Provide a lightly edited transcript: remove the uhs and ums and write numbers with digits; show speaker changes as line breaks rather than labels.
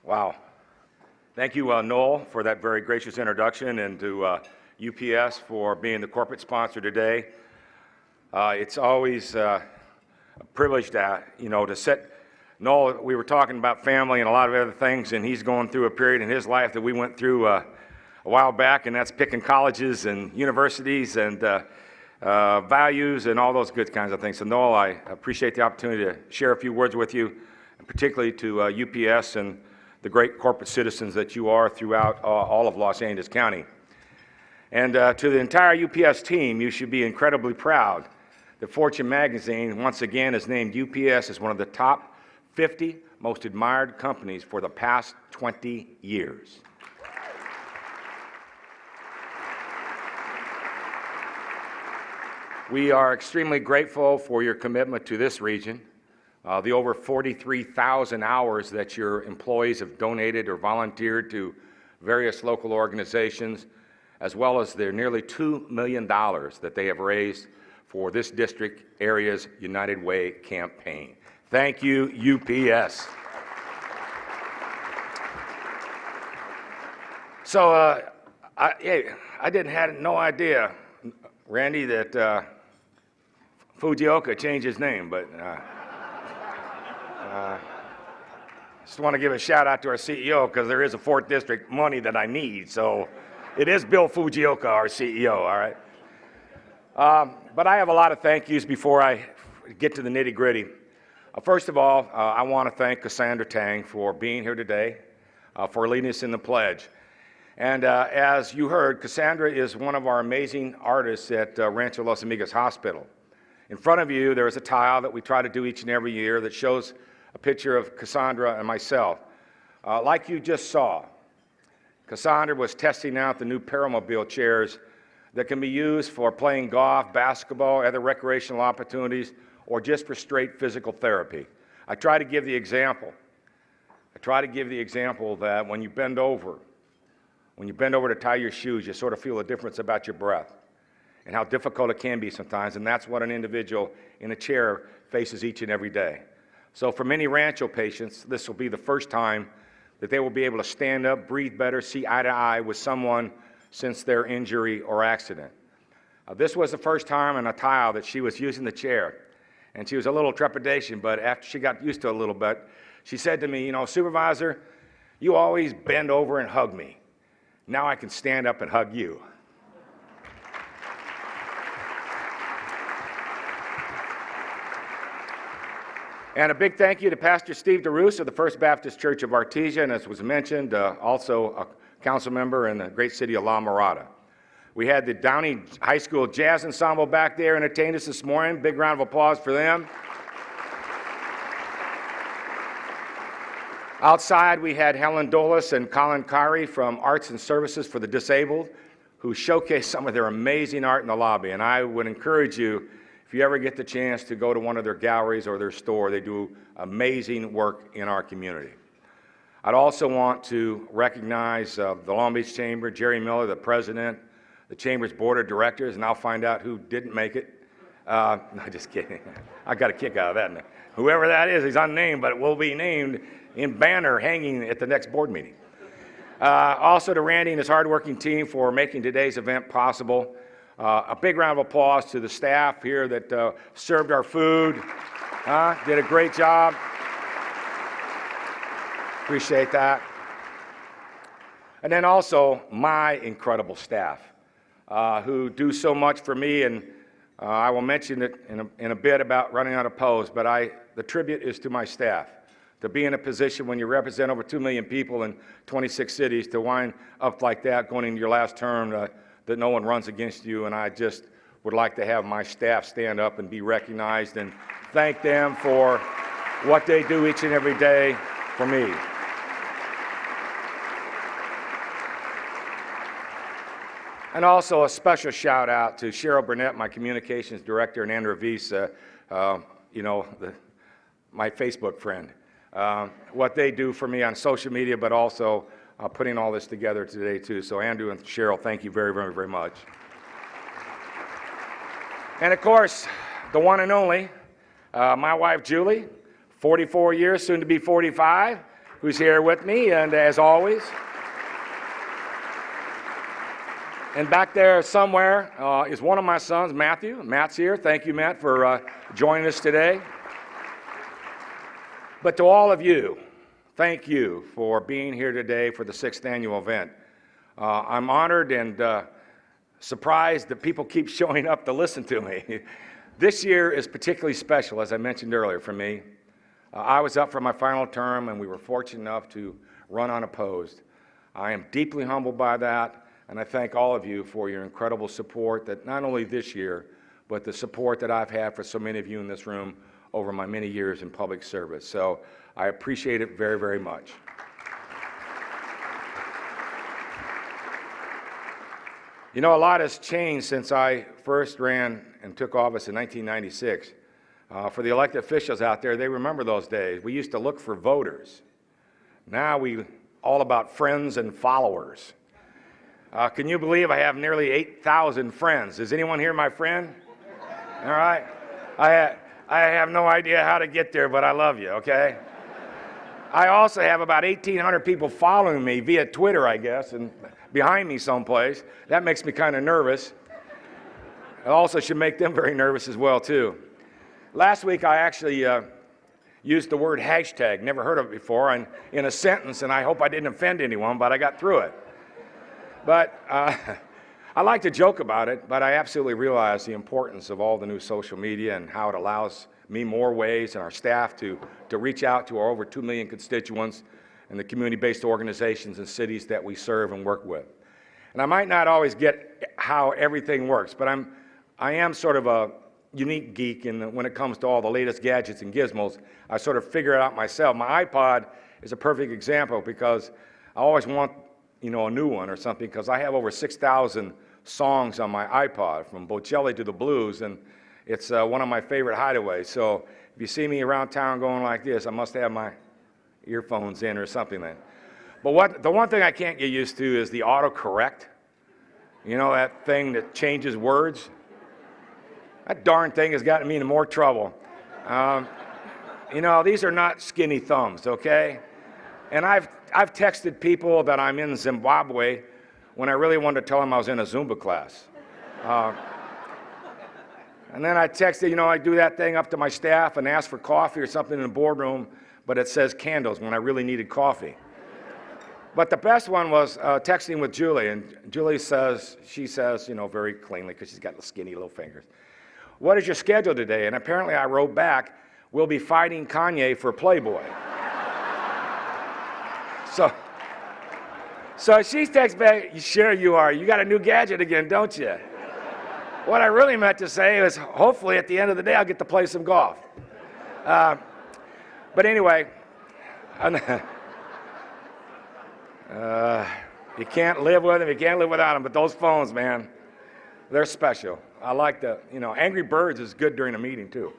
Wow. Thank you, Noel, for that very gracious introduction, and to UPS for being the corporate sponsor today. It's always a privilege to sit. Noel, we were talking about family and a lot of other things, and he's going through a period in his life that we went through a while back, and that's picking colleges and universities and values and all those good kinds of things. So Noel, I appreciate the opportunity to share a few words with you, and particularly to UPS and the great corporate citizens that you are throughout all of Los Angeles County. And to the entire UPS team, you should be incredibly proud that Fortune magazine once again has named UPS as one of the top 50 most admired companies for the past 20 years. We are extremely grateful for your commitment to this region, the over 43,000 hours that your employees have donated or volunteered to various local organizations, as well as their nearly $2 million that they have raised for this district area's United Way campaign. Thank you, UPS. So I had no idea, Randy, that Fujioka changed his name, but just want to give a shout out to our CEO, because there is a 4th District money that I need, so it is Bill Fujioka, our CEO, all right? But I have a lot of thank yous before I get to the nitty gritty. First of all, I want to thank Cassandra Tang for being here today, for leading us in the pledge. And as you heard, Cassandra is one of our amazing artists at Rancho Los Amigos Hospital. In front of you, there is a tile that we try to do each and every year that shows a picture of Cassandra and myself. Like you just saw, Cassandra was testing out the new Paramobile chairs that can be used for playing golf, basketball, other recreational opportunities, or just for straight physical therapy. I try to give the example that when you bend over to tie your shoes, you sort of feel a difference about your breath and how difficult it can be sometimes, and that's what an individual in a chair faces each and every day. So for many Rancho patients, this will be the first time that they will be able to stand up, breathe better, see eye to eye with someone since their injury or accident. This was the first time in a tile that she was using the chair, and she was a little trepidation, but after she got used to it a little bit, she said to me, "You know, Supervisor, you always bend over and hug me. Now I can stand up and hug you." And a big thank you to Pastor Steve DeRusse of the First Baptist Church of Artesia, and as was mentioned, also a council member in the great city of La Mirada. We had the Downey High School Jazz Ensemble back there entertained us this morning. Big round of applause for them. Outside, we had Helen Dolis and Colin Kari from Arts and Services for the Disabled, who showcased some of their amazing art in the lobby. And I would encourage you, if you ever get the chance to go to one of their galleries or their store, they do amazing work in our community. I'd also want to recognize the Long Beach Chamber, Jerry Miller, the president, the Chamber's board of directors, and I'll find out who didn't make it. No, just kidding. I got a kick out of that. Whoever that is, he's unnamed, but it will be named in banner hanging at the next board meeting. Also to Randy and his hardworking team for making today's event possible. A big round of applause to the staff here that served our food. Did a great job. Appreciate that. And then also my incredible staff who do so much for me, and I will mention it in a bit about running out of pose, but the tribute is to my staff. To be in a position when you represent over 2 million people in 26 cities, to wind up like that going into your last term, that no one runs against you, and I just would like to have my staff stand up and be recognized and thank them for what they do each and every day for me. And also a special shout out to Cheryl Burnett, my communications director, and Andrew Weiss, my Facebook friend. What they do for me on social media, but also putting all this together today too. So Andrew and Cheryl, thank you very, very, very much. And of course, the one and only, my wife Julie, 44 years, soon to be 45, who's here with me, and as always. And back there somewhere is one of my sons, Matthew. Matt's here. Thank you, Matt, for joining us today. But to all of you, thank you for being here today for the 6th annual event. I'm honored and surprised that people keep showing up to listen to me. This year is particularly special, as I mentioned earlier, for me. I was up for my final term, and we were fortunate enough to run unopposed. I am deeply humbled by that, and I thank all of you for your incredible support that not only this year, but the support that I've had for so many of you in this room over my many years in public service. So I appreciate it very, very much. You know, a lot has changed since I first ran and took office in 1996. For the elected officials out there, they remember those days. We used to look for voters. Now we all about friends and followers. Can you believe I have nearly 8,000 friends? Is anyone here my friend? All right. I have no idea how to get there, but I love you, okay? I also have about 1,800 people following me via Twitter, I guess, and behind me someplace. That makes me kind of nervous. It also should make them very nervous as well, too. Last week, I actually used the word hashtag, never heard of it before, in a sentence, and I hope I didn't offend anyone, but I got through it. But I like to joke about it, but I absolutely realize the importance of all the new social media and how it allows me more ways and our staff to reach out to our over 2 million constituents and the community-based organizations and cities that we serve and work with. And I might not always get how everything works, but I am sort of a unique geek, and when it comes to all the latest gadgets and gizmos, I sort of figure it out myself. My iPod is a perfect example because I always want, you know, a new one or something, because I have over 6,000 songs on my iPod, from Bocelli to the blues, and it's one of my favorite hideaways. So if you see me around town going like this, I must have my earphones in or something then. But the one thing I can't get used to is the autocorrect. You know, that thing that changes words? That darn thing has gotten me into more trouble. You know, these are not skinny thumbs, okay? And I've texted people that I'm in Zimbabwe when I really wanted to tell them I was in a Zumba class. And then I texted, you know, I do that thing up to my staff and ask for coffee or something in the boardroom, but it says candles when I really needed coffee. But the best one was texting with Julie, and Julie says, you know, very cleanly, because she's got skinny little fingers, "What is your schedule today?" And apparently I wrote back, "We'll be fighting Kanye for Playboy." So she texts back, "Sure you are. You got a new gadget again, don't you?" What I really meant to say is, hopefully at the end of the day I'll get to play some golf. But anyway, you can't live with them, you can't live without them, but those phones, man, they're special. I like the, you know, Angry Birds is good during a meeting too.